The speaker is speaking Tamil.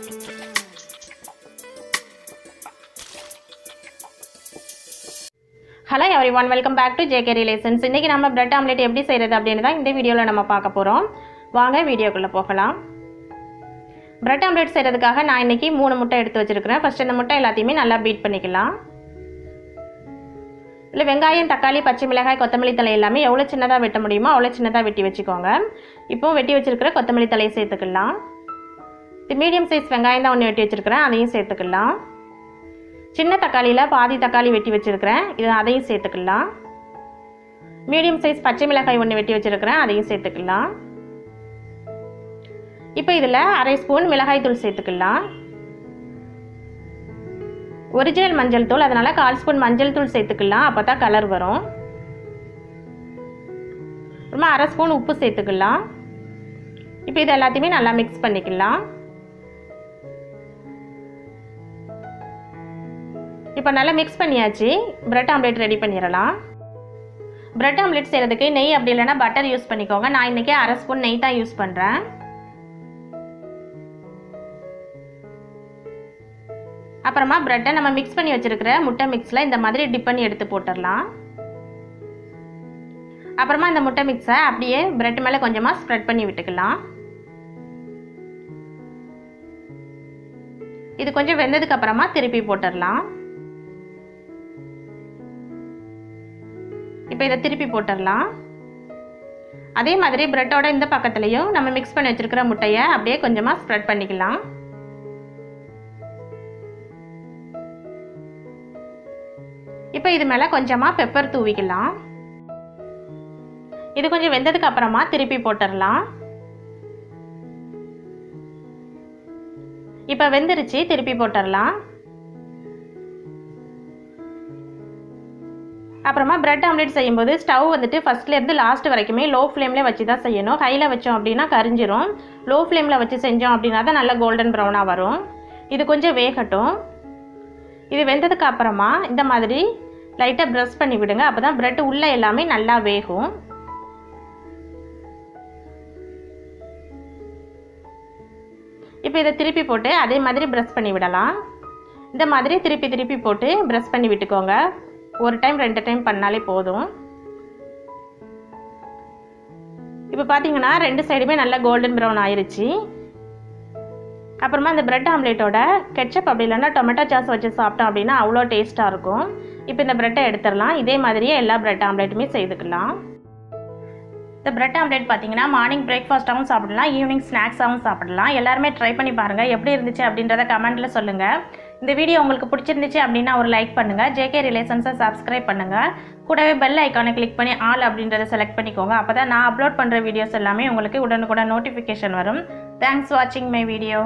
Hello everyone, welcome back to JK Relations. இன்னைக்கு நம்ம பிரெட் ஆம்லெட் எப்படி செய்யறது அப்படினு தான் இந்த வீடியோல நம்ம பார்க்க போறோம். வாங்க வீடியோக்குள்ள போகலாம். பிரெட் ஆம்லெட் செய்யறதுக்காக நான் இன்னைக்கு 3 முட்டை எடுத்து வச்சிருக்கேன். ஃபர்ஸ்ட் இந்த முட்டை எல்லாத்தையுமே நல்லா பீட் பண்ணிக்கலாம். இல்ல வெங்காயம், தக்காளி, பச்சை மிளகாய், கொத்தமல்லி தழை எல்லாமே எவ்வளவு சின்னதா வெட்ட முடியுமோ அவ்வளவு சின்னதா வெட்டி வச்சுக்கோங்க. இப்போ வெட்டி வச்சிருக்கிற கொத்தமல்லி தழையை சேர்த்துக்கலாம். இது மீடியம் சைஸ் வெங்காயம் தான் ஒன்று வெட்டி வச்சிருக்கேன், அதையும் சேர்த்துக்கலாம். சின்ன தக்காளியில பாதி தக்காளி வெட்டி வச்சிருக்கேன், இது அதையும் சேர்த்துக்கலாம். மீடியம் சைஸ் பச்சை மிளகாய் ஒன்று வெட்டி வச்சிருக்கேன், அதையும் சேர்த்துக்கலாம். இப்போ இதில் அரை ஸ்பூன் மிளகாய் தூள் சேர்த்துக்கலாம். ஒரிஜினல் மஞ்சள் தூள், அதனால 1/4 ஸ்பூன் மஞ்சள் தூள் சேர்த்துக்கலாம், அப்போ தான் கலர் வரும். அப்புறமா அரை ஸ்பூன் உப்பு சேர்த்துக்கலாம். இப்போ இது எல்லாத்தையுமே நல்லா மிக்ஸ் பண்ணிக்கலாம். இப்போ நல்லா மிக்ஸ் பண்ணியாச்சு. பிரெட் ஆம்லெட் ரெடி பண்ணிடலாம். பிரெட் ஆம்லெட் செய்கிறதுக்கு நெய் அப்படி இல்லைன்னா பட்டர் யூஸ் பண்ணிக்கோங்க. நான் இன்றைக்கி அரை ஸ்பூன் நெய் தான் யூஸ் பண்ணுறேன். அப்புறமா பிரெட்டை நம்ம மிக்ஸ் பண்ணி வச்சுருக்கிற முட்டை மிக்ஸில் இந்த மாதிரி டிப் பண்ணி எடுத்து போட்டுடலாம். அப்புறமா இந்த முட்டை மிக்ஸை அப்படியே பிரெட் மேலே கொஞ்சமாக ஸ்ப்ரெட் பண்ணி விட்டுக்கலாம். இது கொஞ்சம் வெந்ததுக்கு அப்புறமா திருப்பி போட்டுடலாம். இப்போ இதை திருப்பி போட்டுடலாம். அதே மாதிரி பிரெட்டோட இந்த பக்கத்துலையும் நம்ம மிக்ஸ் பண்ணி வச்சிருக்கிற முட்டையை அப்படியே கொஞ்சமாக ஸ்ப்ரெட் பண்ணிக்கலாம். இப்போ இது மேலே கொஞ்சமாக பெப்பர் தூவிக்கலாம். இது கொஞ்சம் வெந்ததுக்கு அப்புறமா திருப்பி போட்டுடலாம். இப்போ வெந்துருச்சு, திருப்பி போட்டுடலாம். அப்புறமா பிரெட் ஆம்லெட் செய்யும்போது ஸ்டவ் வந்துட்டு ஃபர்ஸ்ட்லேருந்து லாஸ்ட் வரைக்குமே லோ ஃப்ளேமில் வச்சு தான் செய்யணும். ஹையில் வச்சோம் அப்படின்னா கரிஞ்சிரும். லோ ஃப்ளேமில் வச்சு செஞ்சோம் அப்படின்னா தான் நல்லா கோல்டன் ப்ரௌனாக வரும். இது கொஞ்சம் வேகட்டும். இது வெந்ததுக்கு அப்புறமா இந்த மாதிரி லைட்டாக ப்ரெஸ் பண்ணி விடுங்க, அப்போ தான் பிரெட் உள்ளே எல்லாமே நல்லா வேகும். இப்போ இதை திருப்பி போட்டு அதே மாதிரி ப்ரெஸ் பண்ணி விடலாம். இந்த மாதிரி திருப்பி திருப்பி போட்டு ப்ரெஸ் பண்ணி விட்டுக்கோங்க. ஒரு டைம் 2 டைம் பண்ணாலே போதும். இப்போ பார்த்தீங்கன்னா 2 சைடுமே நல்லா கோல்டன் ப்ரௌன் ஆயிருச்சு. அப்புறமா இந்த பிரெட் ஆம்லேட்டோட கெச்சப் அப்படி இல்லைன்னா டொமேட்டோ சாஸ் வச்சு சாப்பிட்டோம் அப்படின்னா அவ்வளோ டேஸ்ட்டாக இருக்கும். இப்போ இந்த பிரெட்டை எடுத்துடலாம். இதே மாதிரியே எல்லா பிரெட் ஆம்லேட்டுமே செய்துக்கலாம். இந்த பிரெட் ஆம்லேட் பார்த்தீங்கன்னா மார்னிங் பிரேக்ஃபாஸ்ட்டாகவும் சாப்பிடலாம், ஈவினிங் ஸ்நாக்ஸாகவும் சாப்பிடலாம். எல்லாருமே ட்ரை பண்ணி பாருங்கள், எப்படி இருந்துச்சு அப்படின்றத கமெண்ட்டில் சொல்லுங்கள். இந்த வீடியோ உங்களுக்கு பிடிச்சிருந்துச்சு அப்படின்னா ஒரு லைக் பண்ணுங்கள். ஜேகே ரிலேஷன்ஸை சப்ஸ்கிரைப் பண்ணுங்கள். கூடவே பெல் ஐக்கானை கிளிக் பண்ணி ஆல் அப்படின்றத செலக்ட் பண்ணிக்கோங்க. அப்போ தான் நான் அப்லோட் பண்ணுற வீடியோஸ் எல்லாமே உங்களுக்கு உடனுக்குடன் நோட்டிஃபிகேஷன் வரும். தேங்க்ஸ் வாட்சிங் மை வீடியோ.